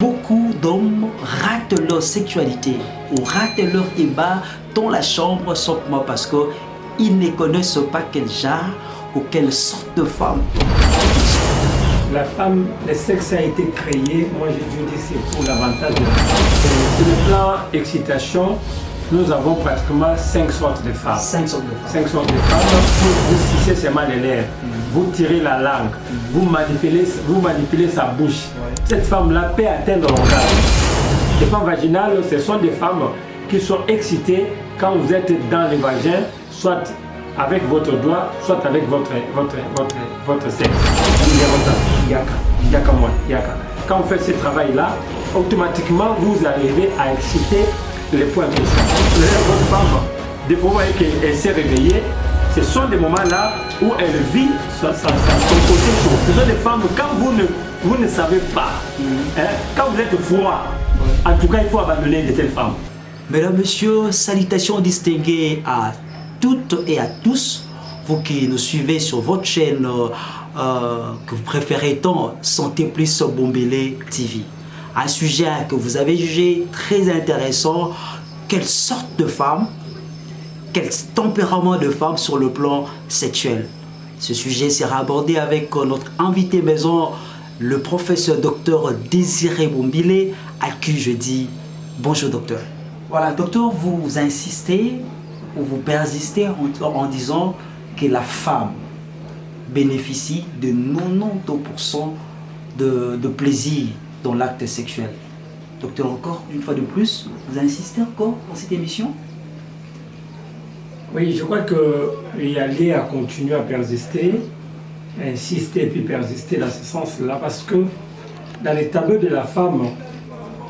Beaucoup d'hommes ratent leur sexualité ou ratent leur ébat dans la chambre simplement parce qu'ils ne connaissent pas quel genre ou quelle sorte de femme. La femme, le sexe a été créé, moi je dis c'est pour l'avantage de la femme. Sur le plan excitation, nous avons pratiquement 5 sortes de femmes. 5 sortes de femmes. 5 sortes de femmes. Vous sucez seulement les lèvres, vous tirez la langue, vous manipulez sa bouche. Cette femme-là peut atteindre l'orgasme. Les femmes vaginales, ce sont des femmes qui sont excitées quand vous êtes dans le vagin, soit avec votre doigt, soit avec votre sexe. Quand vous faites ce travail-là, automatiquement vous arrivez à exciter les points de votre femme, des fois qu'elle s'est réveillée, ce sont des moments-là où elle vit son côté chaud. Ce sont des femmes, quand vous ne savez pas, quand vous êtes froid, en tout cas il faut abandonner de telles femmes. Mesdames, Messieurs, salutations distinguées à toutes et à tous, vous qui nous suivez sur votre chaîne que vous préférez tant, Santé Plus Bombélé TV. Un sujet que vous avez jugé très intéressant, quelle sorte de femme, quel tempérament de femme sur le plan sexuel. Ce sujet sera abordé avec notre invité maison, le professeur docteur Désiré Bombélé, à qui je dis bonjour docteur. Voilà, docteur, vous insistez ou vous persistez en disant que la femme bénéficie de 90% de plaisir dans l'acte sexuel. Docteur, encore une fois de plus, vous insistez encore dans cette émission? Oui, je crois qu'il y a lieu à continuer à persister, insister et puis persister dans ce sens-là, parce que dans les tableaux de la femme,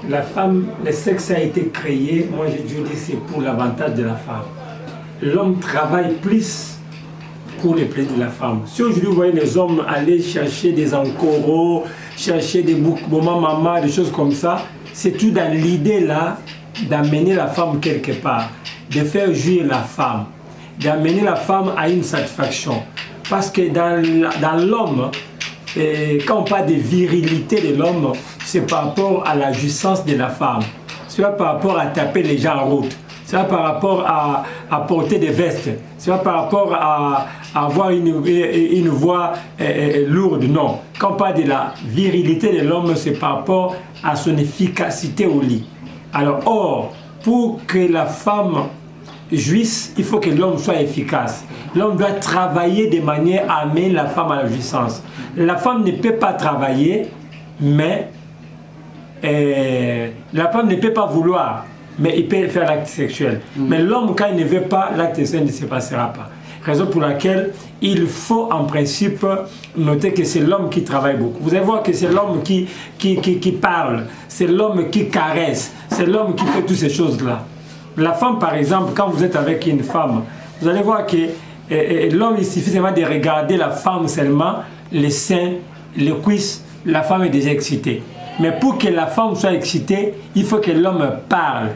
le sexe a été créé, moi je dis c'est pour l'avantage de la femme. L'homme travaille plus pour les plaisirs de la femme. Si aujourd'hui vous voyez les hommes aller chercher des encoros, chercher des moments maman, des choses comme ça, c'est tout dans l'idée là d'amener la femme quelque part, de faire jouir la femme, d'amener la femme à une satisfaction. Parce que dans l'homme, quand on parle de virilité de l'homme, c'est par rapport à la jouissance de la femme. C'est pas par rapport à taper les gens en route. C'est pas par rapport à porter des vestes. C'est pas par rapport à avoir une voix lourde. Non. Quand on parle de la virilité de l'homme, c'est par rapport à son efficacité au lit. Alors, or, pour que la femme jouisse, il faut que l'homme soit efficace. L'homme doit travailler de manière à amener la femme à la jouissance. La femme ne peut pas travailler, mais la femme ne peut pas vouloir, mais il peut faire l'acte sexuel. Mais l'homme, quand il ne veut pas, l'acte sexuel ne se passera pas. Raison pour laquelle il faut en principe noter que c'est l'homme qui travaille beaucoup. Vous allez voir que c'est l'homme qui parle, c'est l'homme qui caresse, c'est l'homme qui fait toutes ces choses-là. La femme, par exemple, quand vous êtes avec une femme, vous allez voir que l'homme, il suffit seulement de regarder la femme seulement, les seins, les cuisses, la femme est déjà excitée. Mais pour que la femme soit excitée, il faut que l'homme parle.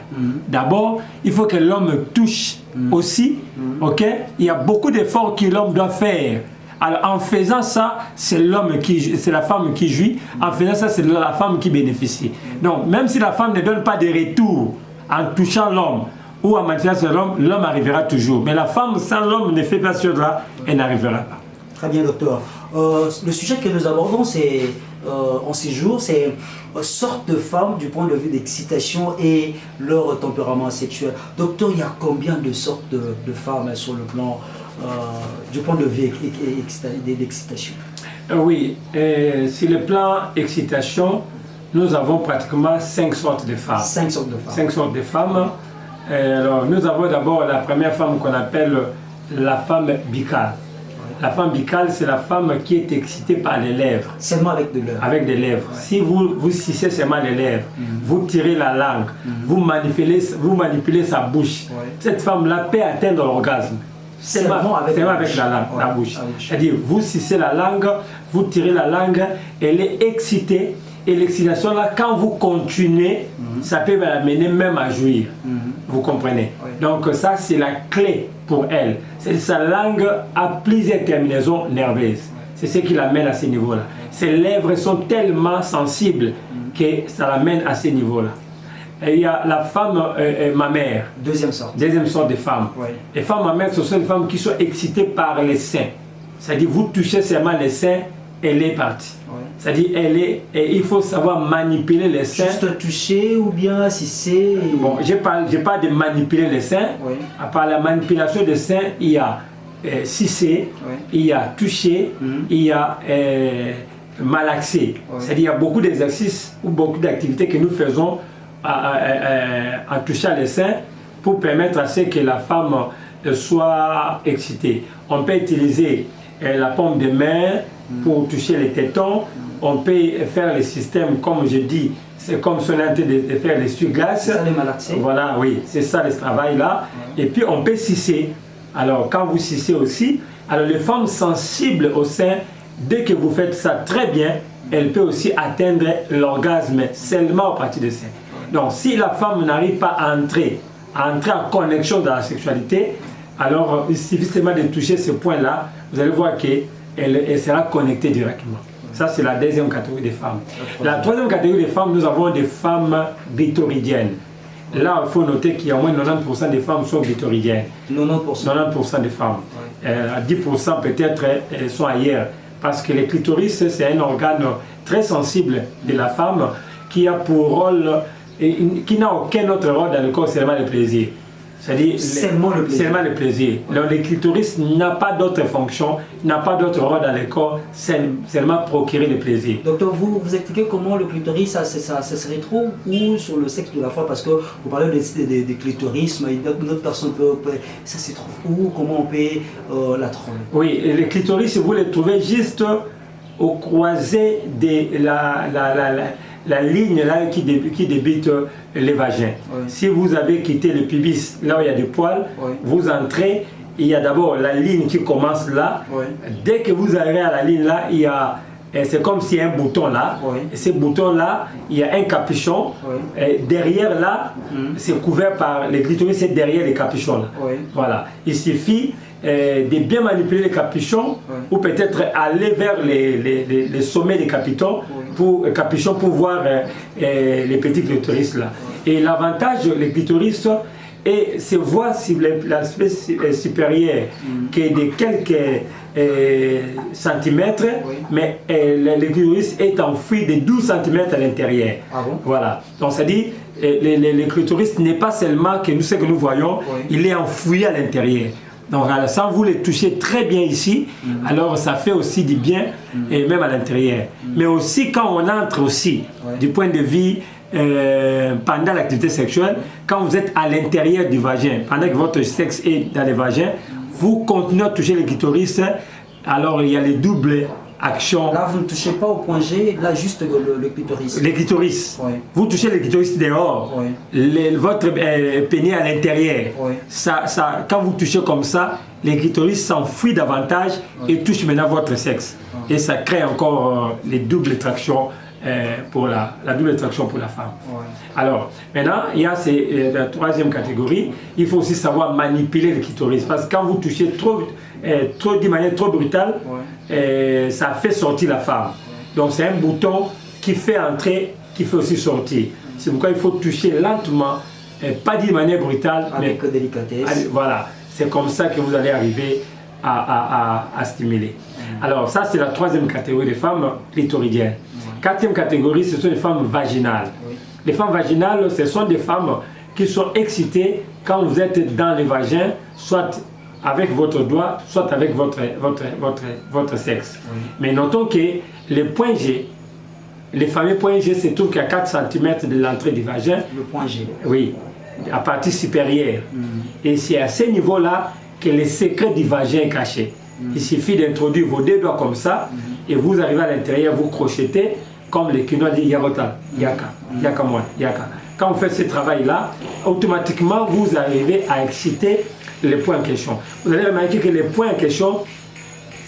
D'abord, il faut que l'homme touche aussi. Ok? Il y a beaucoup d'efforts que l'homme doit faire. Alors, en faisant ça, c'est la femme qui jouit. En faisant ça, c'est la femme qui bénéficie. Donc, même si la femme ne donne pas de retour en touchant l'homme ou en maintenant sur l'homme, l'homme arrivera toujours. Mais la femme, sans l'homme, ne fait pas cela, elle n'arrivera pas. Très bien, docteur. Le sujet que nous abordons, c'est en ces jours, c'est sorte de femmes du point de vue d'excitation et leur tempérament sexuel. Docteur, il y a combien de sortes de femmes sur le plan du point de vue d'excitation? Oui, sur le plan excitation, nous avons pratiquement 5 sortes de femmes. 5 sortes de femmes. 5 sortes de femmes. Alors, nous avons d'abord la première femme qu'on appelle la femme bicale. La femme bicale, c'est la femme qui est excitée par les lèvres. Seulement avec des lèvres. Avec des lèvres. Ouais. Si vous sucez seulement les lèvres, vous tirez la langue, vous manipulez sa bouche, cette femme-là peut atteindre l'orgasme. Seulement avec la langue, la bouche. C'est-à-dire, vous sucez la langue, vous tirez la langue, elle est excitée. Et l'excitation là, quand vous continuez, ça peut l'amener même à jouir. Vous comprenez? Donc ça, c'est la clé pour elle. Sa langue a plusieurs terminaisons nerveuses. C'est ce qui l'amène à ce niveau-là. Ses lèvres sont tellement sensibles que ça l'amène à ces niveaux-là. Et il y a la femme mammaire. Deuxième sorte. Deuxième sorte de femmes. Oui. Les femmes mammaires, ce sont les femmes qui sont excitées par les seins. C'est-à-dire, vous touchez seulement les seins, elle est partie. Oui. C'est-à-dire, et il faut savoir manipuler les seins. Juste toucher ou bien si c'est... Bon, je parle de manipuler les seins. Oui. À part la manipulation des seins, il y a sucer, Oui. il y a toucher, il y a malaxer. Oui. C'est-à-dire, il y a beaucoup d'exercices ou beaucoup d'activités que nous faisons en touchant les seins pour permettre à ce que la femme soit excitée. On peut utiliser la paume de main pour toucher les tétons. On peut faire les systèmes, comme je dis, c'est comme si on est en train de faire l'essuie-glace. C'est ça, les malaxer. Voilà, oui, c'est ça le travail là. Et puis on peut sucer. Alors quand vous sucez aussi, alors les femmes sensibles au sein, dès que vous faites ça très bien, elles peuvent aussi atteindre l'orgasme seulement à partir des seins. Donc si la femme n'arrive pas à entrer en connexion dans la sexualité, alors il suffit seulement de toucher ce point-là, vous allez voir qu'elle sera connectée directement. Ça, c'est la deuxième catégorie des femmes. La troisième catégorie des femmes, nous avons des femmes clitoridiennes. Là, il faut noter qu'il y a au moins 90% des femmes sont clitoridiennes. 90%. 90% des femmes. 10% peut-être sont ailleurs. Parce que le clitoris, c'est un organe très sensible de la femme qui a pour rôle, qui n'a aucun autre rôle dans le corps, seulement le plaisir. C'est-à-dire seulement le plaisir. Seulement le plaisir. Le clitoris n'a pas d'autre fonction, n'a pas d'autre rôle dans le corps, seulement procurer le plaisir. Docteur, vous expliquez comment le clitoris, ça se retrouve où sur le sexe de la femme? Parce que vous parlez de clitorisme, une autre personne peut, ça se trouve où? Comment on peut la trouver? Oui, le clitoris, vous le trouvez juste au croisé de la ligne là qui débute les vagins. Oui. Si vous avez quitté le pubis, là où il y a des poils, Oui. vous entrez, il y a d'abord la ligne qui commence là. Oui. Dès que vous arrivez à la ligne là, il y a, c'est comme s'il y a un bouton là. Oui. Et ce bouton là, il y a un capuchon. Oui. Et derrière là, c'est couvert par le clitoris, c'est derrière les capuchons là. Oui. Voilà. Il suffit de bien manipuler les capuchons, Oui. ou peut-être aller vers les sommets des capuchons, pour voir les petits clitoris là. Et l'avantage des clitoris se voit sur l'aspect supérieur que de quelques centimètres, Oui. mais le clitoris est enfoui de 12 cm à l'intérieur. Ah bon? Voilà. Donc ça dit, le clitoris n'est pas seulement ce que nous voyons, Oui. il est enfoui à l'intérieur. Donc, sans vous les toucher très bien ici, alors ça fait aussi du bien, et même à l'intérieur. Mais aussi quand on entre aussi, Ouais. du point de vue pendant l'activité sexuelle, quand vous êtes à l'intérieur du vagin, pendant que votre sexe est dans le vagin, vous continuez à toucher le clitoris, alors il y a les doubles actions. Là, vous ne touchez pas au point G, là, juste le clitoris. Les clitoris. Oui. Vous touchez le clitoris dehors, Oui. votre pénis à l'intérieur. Oui. Quand vous touchez comme ça, le clitoris s'enfuit davantage et touche maintenant votre sexe. Et ça crée encore les doubles tractions pour la double traction pour la femme. Oui. Alors, maintenant, il y a la troisième catégorie. Il faut aussi savoir manipuler le clitoris. Parce que quand vous touchez d'une manière trop brutale, ça fait sortir la femme. Donc c'est un bouton qui fait entrer, qui fait aussi sortir. C'est pourquoi il faut toucher lentement, pas d'une manière brutale, Avec mais délicatesse. voilà, c'est comme ça que vous allez arriver à stimuler. Alors ça, c'est la troisième catégorie des femmes clitoridiennes. Quatrième catégorie, ce sont les femmes vaginales. Oui. Les femmes vaginales, ce sont des femmes qui sont excitées quand vous êtes dans le vagin, soit avec votre doigt, soit avec votre sexe. Oui. Mais notons que les points G, les fameux points G se trouvent qu'à 4 cm de l'entrée du vagin. Le point G. Oui, à partie supérieure. Et c'est à ce niveau-là que le secret du vagin est caché. Il suffit d'introduire vos deux doigts comme ça et vous arrivez à l'intérieur, vous crochetez comme les Kinois disent Yarota, Yaka, Yaka moi, Yaka. Quand vous faites ce travail-là, automatiquement vous arrivez à exciter les points en question. Vous allez remarquer que les points en question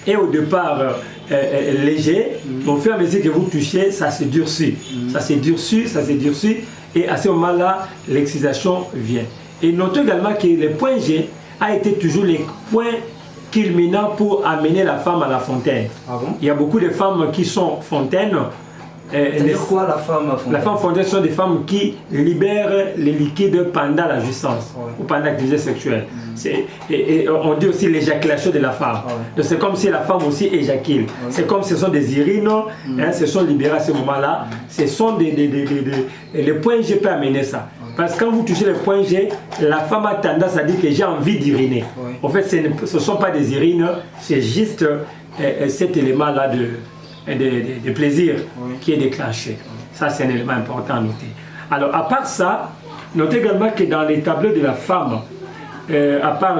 est au départ léger, mais au fur et à mesure que vous touchez, ça se durcit. Ça se durcit, ça se durcit, et à ce moment-là, l'excitation vient. Et notez également que le point G a été toujours les points culminants pour amener la femme à la fontaine. Ah bon? Il y a beaucoup de femmes qui sont fontaines C'est-à-dire quoi la femme fondatrice? La femme fondatrice sont des femmes qui libèrent les liquides pendant la jouissance ou pendant l'activité sexuelle. Et on dit aussi l'éjaculation de la femme. Donc c'est comme si la femme aussi éjacule. C'est comme ce sont des urines, se sont libérées à ce moment-là. Ce sont les points G peuvent amener ça. Parce que quand vous touchez le point G, la femme a tendance à dire que j'ai envie d'uriner. En fait, ce ne sont pas des urines, c'est juste cet élément-là de plaisir qui est déclenché. Ça, c'est un élément important à noter. Alors, à part ça, notez également que dans les tableaux de la femme, à part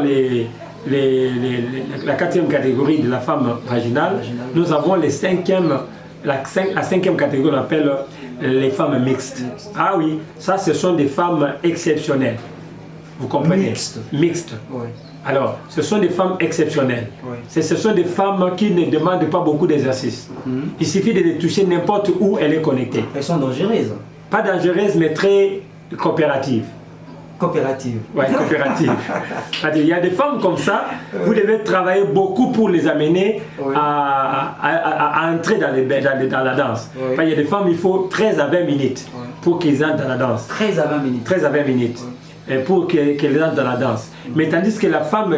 la quatrième catégorie de la femme vaginale, nous avons la cinquième catégorie qu'on appelle les femmes mixtes. Ah oui, ça, ce sont des femmes exceptionnelles. Vous comprenez? Mixtes. Alors, ce sont des femmes exceptionnelles. Ce sont des femmes qui ne demandent pas beaucoup d'exercice. Il suffit de les toucher n'importe où elle est connectée. Elles sont dangereuses. Pas dangereuses, mais très coopératives. Coopératives. Oui, coopératives. Il y a des femmes comme ça, vous devez travailler beaucoup pour les amener à entrer dans la danse. Il y a des femmes, il faut 13 à 20 minutes pour qu'ils entrent dans la danse. 13 à 20 minutes. 13 à 20 minutes. Pour qu'elle entre dans la danse. Mais tandis que la femme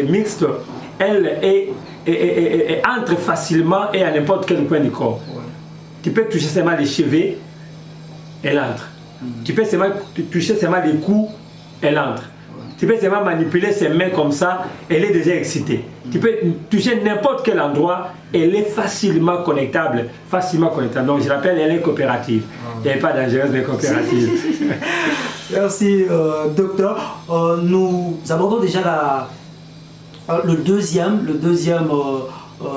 mixte, elle entre facilement et à n'importe quel coin du corps. Tu peux toucher seulement les cheveux, elle entre. Tu peux seulement toucher seulement les coups, elle entre. Tu peux seulement manipuler ses mains comme ça, elle est déjà excitée. Tu peux toucher n'importe quel endroit, elle est facilement connectable. Donc je l'appelle, elle est coopérative. Elle n'est pas dangereuse, mais coopérative. Merci, docteur. Nous abordons déjà le deuxième,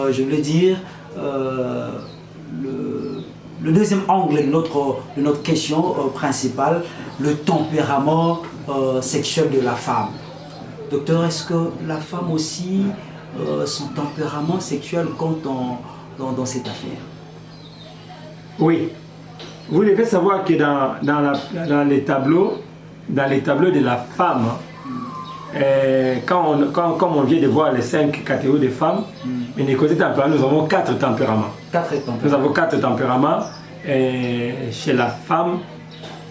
je voulais dire, le deuxième angle de notre question principale, le tempérament sexuel de la femme. Docteur, est-ce que la femme aussi, son tempérament sexuel compte dans cette affaire? Oui. Vous devez savoir que dans les tableaux de la femme, comme on vient de voir les 5 catégories de femmes, mais les côtés tempéraments, nous avons 4 tempéraments. Nous avons 4 tempéraments chez la femme,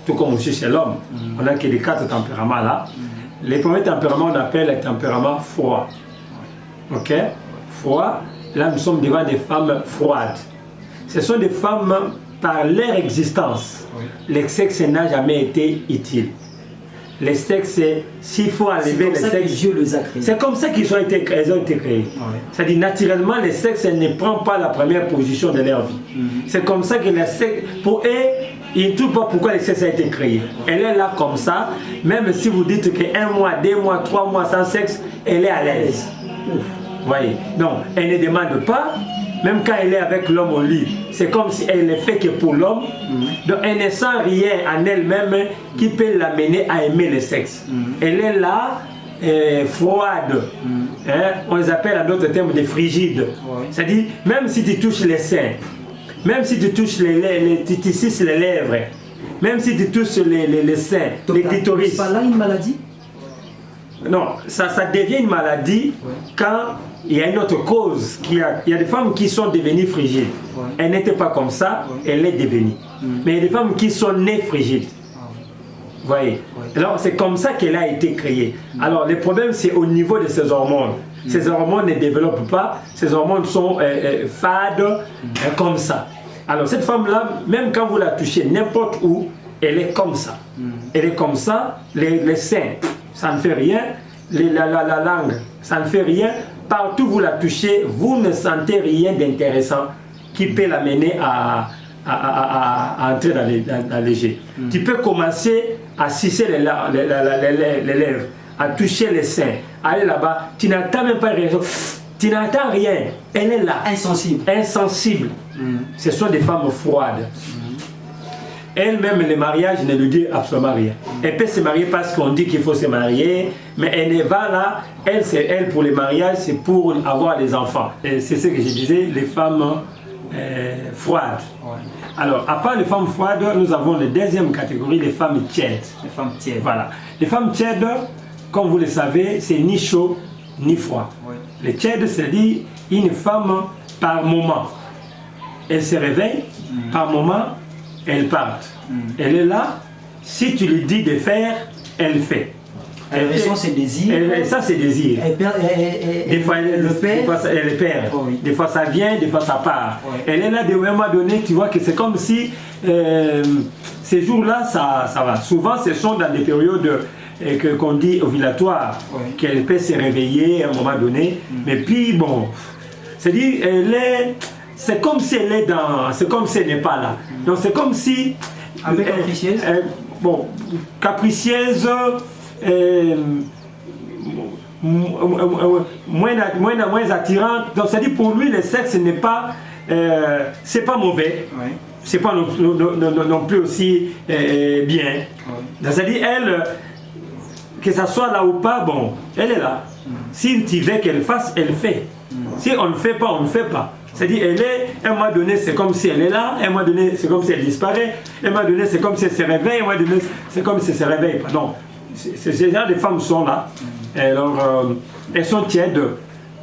tout comme aussi chez l'homme. On a que les 4 tempéraments là. Les premiers tempéraments, on appelle les tempéraments froids. Ok? Froid. Là, nous sommes devant des femmes froides. Ce sont des femmes, par leur existence, le sexe n'a jamais été utile. Les sexes, s'il faut enlever les sexes, c'est comme ça qu'ils ont été créés. C'est-à-dire, naturellement, les sexes ne prennent pas la première position de leur vie. C'est comme ça que les sexes, pour eux, ils ne trouvent pas pourquoi le sexe a été créé. Elle est là comme ça, même si vous dites qu'un mois, 2 mois, 3 mois sans sexe, elle est à l'aise. Voyez, donc elle ne demande pas, même quand elle est avec l'homme au lit, c'est comme si elle ne fait que pour l'homme. Donc elle ne sent rien en elle-même qui peut l'amener à aimer le sexe. Elle est là, froide. On les appelle en d'autres termes des frigides. C'est-à-dire, même si tu touches les seins, même si tu touches tu suces les lèvres, même si tu touches les seins, les clitoris. C'est pas là une maladie? Non, ça devient une maladie quand il y a une autre cause. Il y a des femmes qui sont devenues frigides. Elles n'étaient pas comme ça, elles l'est devenues. Mais il y a des femmes qui sont nées frigides. Vous voyez? Alors c'est comme ça qu'elle a été créée. Alors le problème c'est au niveau de ces hormones. Ces hormones ne développent pas, ces hormones sont fades comme ça. Alors cette femme-là, même quand vous la touchez n'importe où, elle est comme ça. Elle est comme ça, les seins, ça ne fait rien, la langue, ça ne fait rien. Partout où vous la touchez, vous ne sentez rien d'intéressant qui peut l'amener à entrer dans les jets. Tu peux commencer à sucer les lèvres, à toucher les seins, aller là-bas, tu n'entends même pas rien. Tu n'entends rien, elle est là. Insensible. Ce sont des femmes froides. Elle-même, le mariage ne lui dit absolument rien. Elle peut se marier parce qu'on dit qu'il faut se marier, mais elle ne va là, elle pour le mariage, c'est pour avoir des enfants. C'est ce que je disais, les femmes froides. Alors, à part les femmes froides, nous avons la deuxième catégorie, les femmes tièdes. Les femmes tièdes. Voilà. Les femmes tièdes, comme vous le savez, c'est ni chaud ni froid. Les tièdes, c'est-à-dire une femme par moment. Elle se réveille, par moment, elle part. Elle est là, si tu lui dis de faire, elle fait. Elle ressent ses désirs. Ça, c'est désir. Des fois, elle le perd. Des fois, elle le perd. Oh, oui. Des fois, ça vient, des fois, ça part. Oui. Elle est là, de un moment donné, tu vois que c'est comme si ces jours-là, ça va. Souvent, ce sont dans des périodes qu'on dit ovulatoires, oui. Qu'elle peut se réveiller à un moment donné. Mais puis, bon, c'est-à-dire, c'est comme si elle est dans. C'est comme si elle n'est pas là. Donc, c'est comme si. Un peu capricieuse. Bon, capricieuse. Moins attirant. Donc, c'est-à-dire pour lui, le sexe n'est pas, c'est pas mauvais, oui. C'est pas non plus aussi bien. Oui. C'est-à-dire elle, que ça soit là ou pas, bon, elle est là. Si tu veux qu'elle fasse, elle fait. Si on ne fait pas, on ne fait pas. C'est-à-dire, elle est, à un moment donné, c'est comme si elle est là, à un moment donné, c'est comme si elle disparaît, à un moment donné, c'est comme si elle se réveille, à un moment donné, c'est comme si elle se réveille pas. Non. Ces gens de femmes sont là, alors, elles sont tièdes,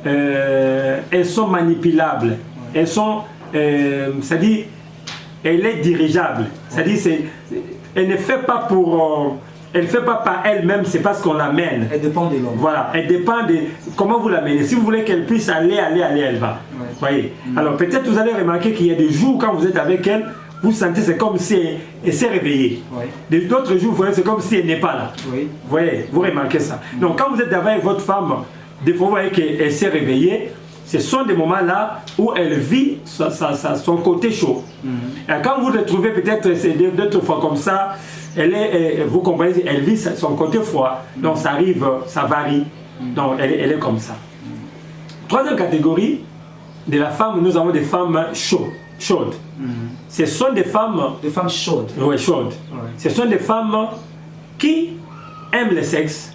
elles sont manipulables, elles sont, c'est-à-dire, elle est dirigeable, c'est-à-dire, elle ne fait pas pour, elle ne fait pas par elle-même, c'est parce qu'on l'amène. Elle dépend de l'homme. Voilà, elle dépend de comment vous l'amenez. Si vous voulez qu'elle puisse aller, elle va. Ouais. Voyez. Alors peut-être vous allez remarquer qu'il y a des jours quand vous êtes avec elle, vous sentez c'est comme si elle s'est réveillée. Oui. D'autres jours, vous voyez, c'est comme si elle n'est pas là. Oui. Vous voyez, vous remarquez ça. Donc quand vous êtes avec votre femme, des fois vous voyez qu'elle s'est réveillée, ce sont des moments là où elle vit son côté chaud. Et quand vous le trouvez peut-être d'autres fois comme ça, vous comprenez, elle vit son côté froid. Donc ça arrive, ça varie. Donc elle est comme ça. Troisième catégorie de la femme, nous avons des femmes chaudes. Ce sont des femmes... Des femmes chaudes. Oui, chaudes. Ouais. Ce sont des femmes qui aiment le sexe.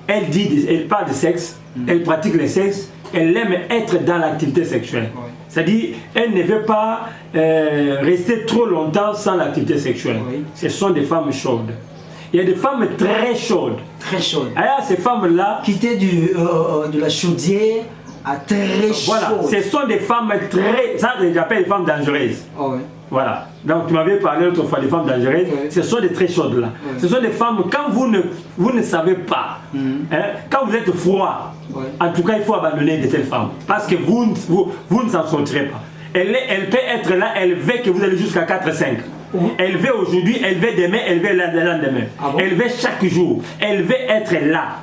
Elle parle de sexe, elle pratique le sexe, elle aime être dans l'activité sexuelle. Ouais. C'est-à-dire, elle ne veut pas rester trop longtemps sans l'activité sexuelle. Oui. Ce sont des femmes chaudes. Il y a des femmes très chaudes. Très chaudes. Alors, ces femmes-là... Quitter de la chaudière à très chaude. Voilà, ce sont des femmes très... Ça, j'appelle les femmes dangereuses. Oh, oui. Voilà. Donc, tu m'avais parlé l'autre fois des femmes dangereuses. Oui. Ce sont des très chaudes là. Oui. Ce sont des femmes, quand vous ne savez pas, hein, quand vous êtes froid, oui. En tout cas, il faut abandonner de telles femmes. Parce que vous ne s'en sortirez pas. Elle peut être là, elle veut que vous allez jusqu'à 4-5. Elle veut aujourd'hui, elle veut demain, elle veut le lendemain. Ah bon? Elle veut chaque jour. Elle veut être là.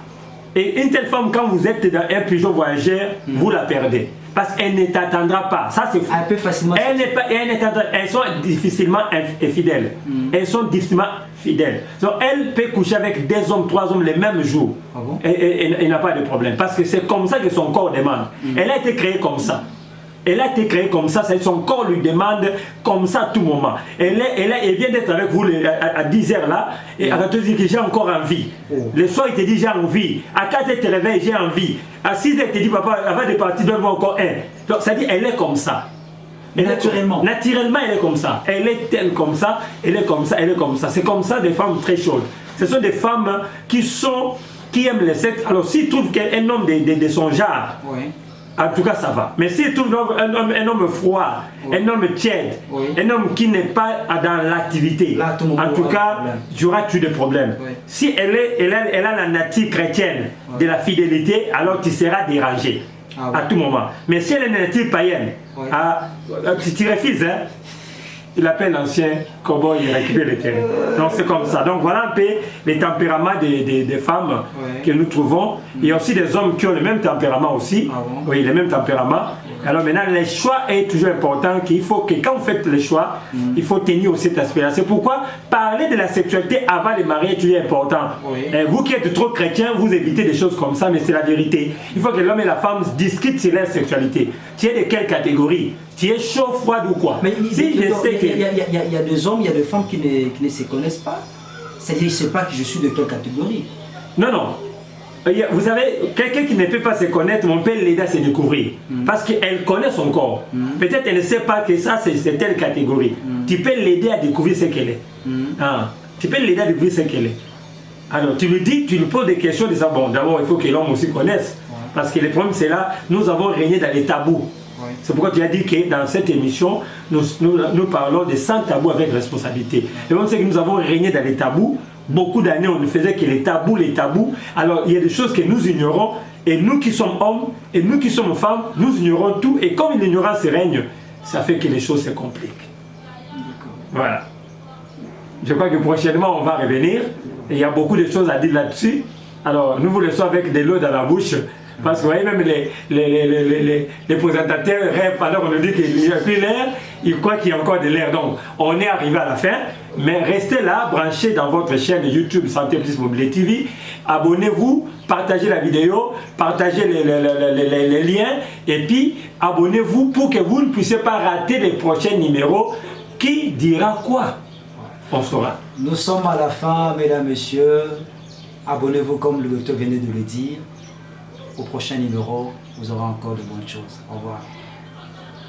Et une telle femme, quand vous êtes dans un pigeon voyageur, vous la perdez. Parce qu'elle ne t'attendra pas. Ça, c'est fou. Elle peut facilement... Elles sont difficilement infidèles. Elles sont difficilement fidèles. Donc, elle peut coucher avec 2 hommes, 3 hommes les mêmes jours. Ah bon? Et n'a pas de problème. Parce que c'est comme ça que son corps demande. Elle a été créée comme ça. Elle a été créée comme ça, son corps lui demande comme ça à tout moment. Elle vient d'être avec vous à 10h là, et elle va te dire que j'ai encore envie. Le soir, il te dit j'ai envie. À 4h, il te réveille, j'ai envie. À 6h, il te dit papa, avant de partir, donne-moi encore un. Donc, ça dit, elle est comme ça. Naturellement. Naturellement, elle est comme ça. Elle est telle comme ça, elle est comme ça, elle est comme ça. C'est comme ça des femmes très chaudes. Ce sont des femmes qui aiment le sexe. Alors, s'ils trouvent qu'un homme de son genre, oui. En tout cas, ça va. Mais si tu trouves un homme froid, oui. Un homme tiède, oui. Un homme qui n'est pas dans l'activité, en tout cas, tu auras des problèmes. Oui. Si elle a la nature chrétienne oui. De la fidélité, alors tu seras dérangé oui. À tout moment. Mais si elle est nature païenne, oui. Tu refuses, hein? Il appelle l'ancien cowboy, il récupère le terrain. Donc c'est comme ça. Donc voilà un peu les tempéraments des femmes ouais. Que nous trouvons. Il y a aussi des hommes qui ont le même tempérament aussi. Ah bon? Oui, le même tempérament. Alors maintenant, le choix est toujours important. Qu'il faut que quand vous faites le choix, il faut tenir aussi cet aspect-là. C'est pourquoi parler de la sexualité avant le mariage est toujours important. Oui. Vous qui êtes trop chrétien, vous évitez des choses comme ça, mais c'est la vérité. Il faut que l'homme et la femme discutent sur leur sexualité. Tu es de quelle catégorie? Tu es chaud, froid ou quoi? Mais il y a des hommes, il y a des femmes qui ne se connaissent pas. C'est-à-dire, ils ne savent pas que je suis de quelle catégorie. Non, non. Vous savez, quelqu'un qui ne peut pas se connaître, on peut l'aider à se découvrir. Parce qu'elle connaît son corps. Peut-être qu'elle ne sait pas que ça, c'est telle catégorie. Tu peux l'aider à découvrir ce qu'elle est. Tu peux l'aider à découvrir ce qu'elle est. Alors, tu lui dis, tu lui poses des questions, de ça. Bon, d'abord, il faut que l'homme aussi connaisse. Parce que le problème, c'est là, nous avons régné dans les tabous. C'est pourquoi tu as dit que dans cette émission, nous parlons de 100 tabous avec responsabilité. Et on sait que nous avons régné dans les tabous. Beaucoup d'années, on ne faisait que les tabous. Alors, il y a des choses que nous ignorons. Et nous qui sommes hommes, et nous qui sommes femmes, nous ignorons tout. Et comme l'ignorance règne, ça fait que les choses se compliquent. Voilà. Je crois que prochainement, on va revenir. Et il y a beaucoup de choses à dire là-dessus. Alors, nous vous laissons avec de l'eau dans la bouche. Parce que vous voyez, même les présentateurs rêvent pendant qu'on nous dit qu'il n'y a plus l'air, ils croient qu'il y a encore de l'air. Donc, on est arrivé à la fin, mais restez là, branchez dans votre chaîne YouTube Santé Plus Mobilité TV. Abonnez-vous, partagez la vidéo, partagez les liens, et puis abonnez-vous pour que vous ne puissiez pas rater les prochains numéros. Qui dira quoi? On saura. Nous sommes à la fin, mesdames, messieurs. Abonnez-vous comme le docteur venait de le dire. Au prochain numéro, vous aurez encore de bonnes choses. Au revoir.